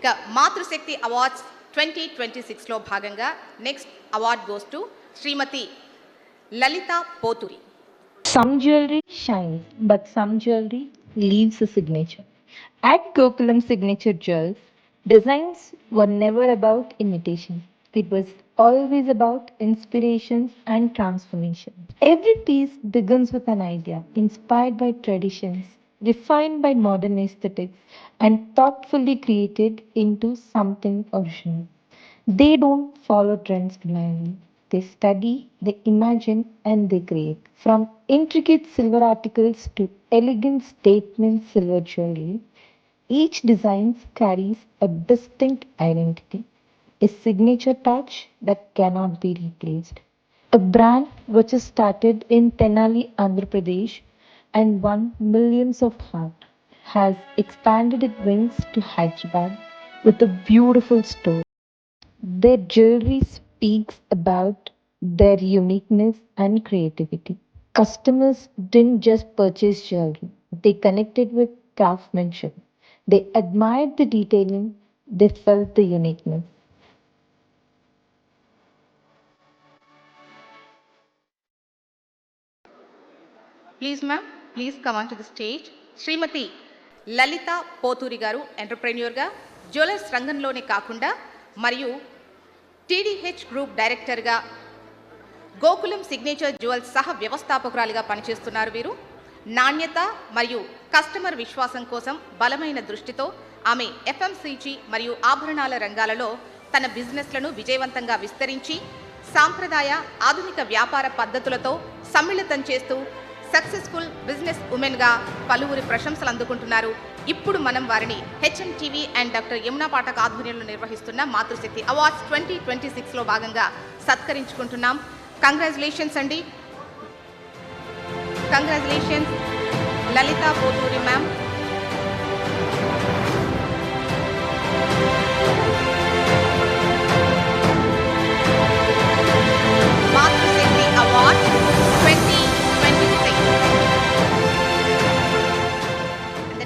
ఇక మాతృశక్తి అవార్డ్స్ 2026లో భాగంగా next award goes to Shrimati Lalitha Poturi. Some jewelry shines, but some jewelry leaves a signature. At Gokulam Signature Jewels, designs were never about imitation. It was always about inspirations and transformation. Every piece begins with an idea, inspired by traditions, refined by modern aesthetics, and thoughtfully created into something original. They don't follow trends blindly. They study, they imagine, and they create. From intricate silver articles to elegant statement silver jewelry, each design carries a distinct identity, a signature touch that cannot be replaced. A brand which is started in Tenali, Andhra Pradesh and won millions of hearts has expanded its wings to Hyderabad with a beautiful store. Their jewelry speaks about their uniqueness and creativity. Customers didn't just purchase jewelry, they connected with craftsmanship. They admired the detailing, they felt the uniqueness. Please ma'am, please come on to the stage. Shrimati Lalitha Pothuri garu ఎంటర్ప్రెన్యూర్గా jewellers రంగంలోనే కాకుండా మరియు TDH group డైరెక్టర్గా Gokulam signature jewels సహ వ్యవస్థాపకురాలిగా పనిచేస్తున్నారు. వీరు నాణ్యత మరియు కస్టమర్ విశ్వాసం కోసం బలమైన దృష్టితో ఆమె ఎఫ్ఎంసీజీ మరియు ఆభరణాల రంగాలలో తన బిజినెస్లను విజయవంతంగా విస్తరించి సాంప్రదాయ ఆధునిక వ్యాపార పద్ధతులతో సమ్మిళితం చేస్తూ సక్సెస్ఫుల్ బిజినెస్ ఉమెన్గా పలువురి ప్రశంసలు అందుకుంటున్నారు. ఇప్పుడు మనం వారిని HMTV and doctor Yamuna Pathak ఆధ్వర్యంలో నిర్వహిస్తున్న మాతృశక్తి అవార్డ్స్ 2026లో భాగంగా సత్కరించుకుంటున్నాం. కంగ్రాచులేషన్స్ అండి. కంగ్రాచులేషన్స్ లలిత పోతూరి మ్యామ్.